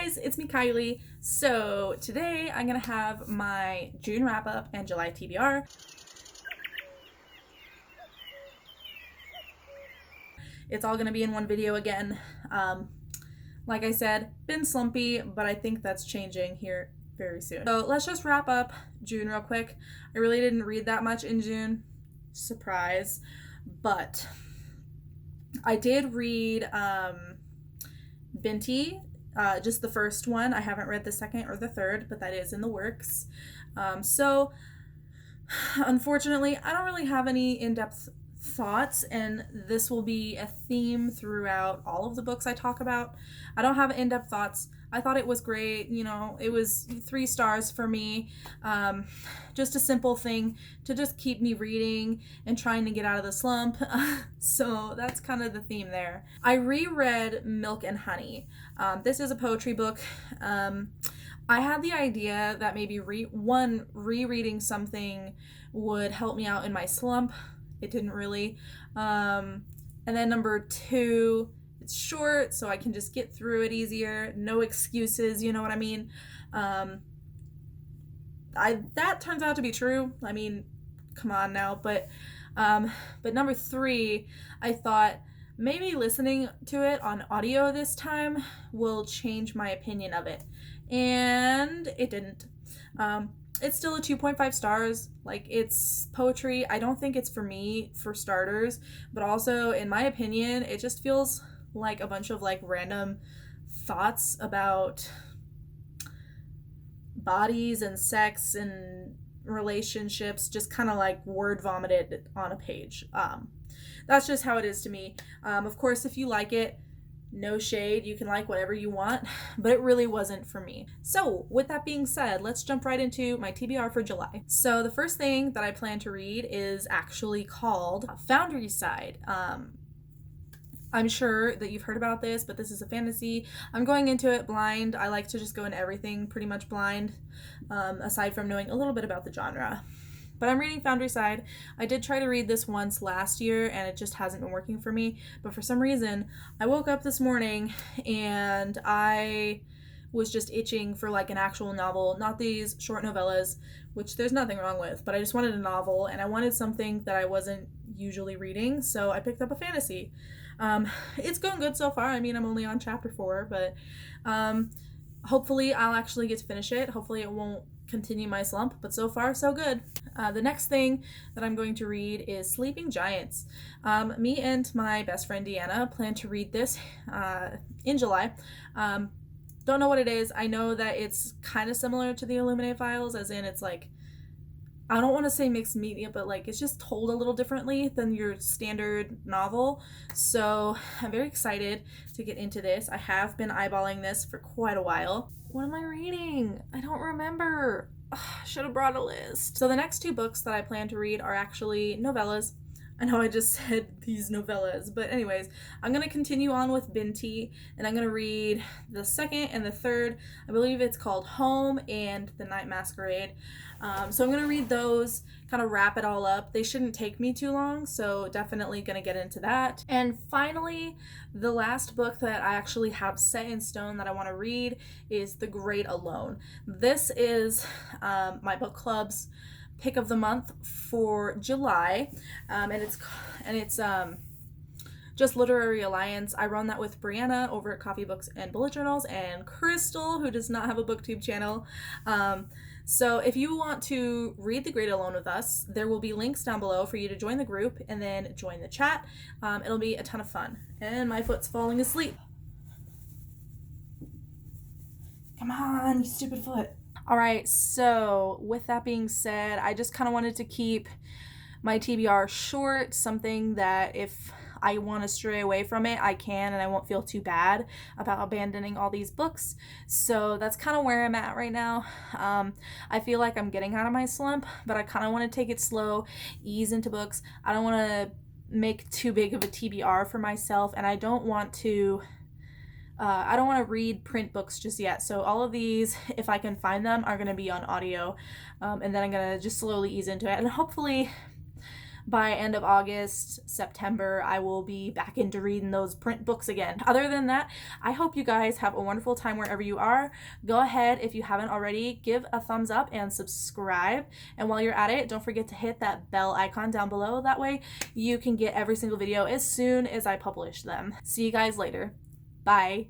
guys, it's me, Kylie. So today I'm gonna have my June wrap up and July TBR. It's all gonna be in one video again. Like I said, been slumpy, but I think that's changing here very soon. So let's just wrap up June real quick. I really didn't read that much in June. Surprise. But I did read Binti. Just the first one. I haven't read the second or the third, but that is in the works. So unfortunately, I don't really have any in-depth thoughts, and this will be a theme throughout all of the books I talk about. I don't have in-depth thoughts. I thought it was great. You know, it was 3 stars for me. Just a simple thing to just keep me reading and trying to get out of the slump. So that's kind of the theme there. I reread Milk and Honey. This is a poetry book. I had the idea that maybe rereading something would help me out in my slump. It didn't really. And then number 2, it's short, so I can just get through it easier. No excuses, you know what I mean? That turns out to be true. I mean, come on now. But number 3, I thought maybe listening to it on audio this time will change my opinion of it. And it didn't. It's still a 2.5 stars. Like, it's poetry. I don't think it's for me, for starters, but also, in my opinion, it just feels like a bunch of like random thoughts about bodies and sex and relationships, just kind of like word vomited on a page. That's just how it is to me. Of course, if you like it, no shade, you can like whatever you want, but it really wasn't for me. So with that being said, let's jump right into my TBR for July. So the first thing that I plan to read is actually called Foundry Side. I'm sure that you've heard about this, but this is a fantasy. I'm going into it blind. I like to just go into everything pretty much blind, aside from knowing a little bit about the genre. But I'm reading Foundry Side. I did try to read this once last year, and it just hasn't been working for me. But for some reason, I woke up this morning, and I was just itching for like an actual novel, not these short novellas, which there's nothing wrong with, but I just wanted a novel, and I wanted something that I wasn't usually reading, so I picked up a fantasy. It's going good so far. I mean, I'm only on chapter 4, but hopefully I'll actually get to finish it. Hopefully it won't continue my slump, but so far so good. The next thing that I'm going to read is Sleeping Giants. Me and my best friend Deanna plan to read this in July. Don't know what it is. I know that it's kind of similar to the Illuminate Files, as in it's like, I don't want to say mixed media, but like it's just told a little differently than your standard novel. So I'm very excited to get into this. I have been eyeballing this for quite a while. What am I reading? I don't remember. Should have brought a list. So the next 2 books that I plan to read are actually novellas. I know I just said these novellas, but anyways, I'm going to continue on with Binti, and I'm going to read the second and the third. I believe it's called Home and The Night Masquerade. So I'm going to read those, kind of wrap it all up. They shouldn't take me too long, so definitely going to get into that. And finally, the last book that I actually have set in stone that I want to read is The Great Alone. This is my book club's pick of the month for July, and it's just Literary Alliance. I run that with Brianna over at Coffee Books and Bullet Journals, and Crystal, who does not have a booktube channel. So if you want to read The Great Alone with us, there will be links down below for you to join the group and then join the chat. It'll be a ton of fun. And my foot's falling asleep. Come on, you stupid foot. All right, so with that being said, I just kind of wanted to keep my TBR short, something that if I want to stray away from it, I can, and I won't feel too bad about abandoning all these books. So that's kind of where I'm at right now. I feel like I'm getting out of my slump, but I kind of want to take it slow, ease into books. I don't want to make too big of a TBR for myself, and I don't want to read print books just yet. So all of these, if I can find them, are going to be on audio, and then I'm going to just slowly ease into it, and hopefully by end of August, September, I will be back into reading those print books again. Other than that, I hope you guys have a wonderful time wherever you are. Go ahead, if you haven't already, give a thumbs up and subscribe. And while you're at it, don't forget to hit that bell icon down below. That way you can get every single video as soon as I publish them. See you guys later. Bye.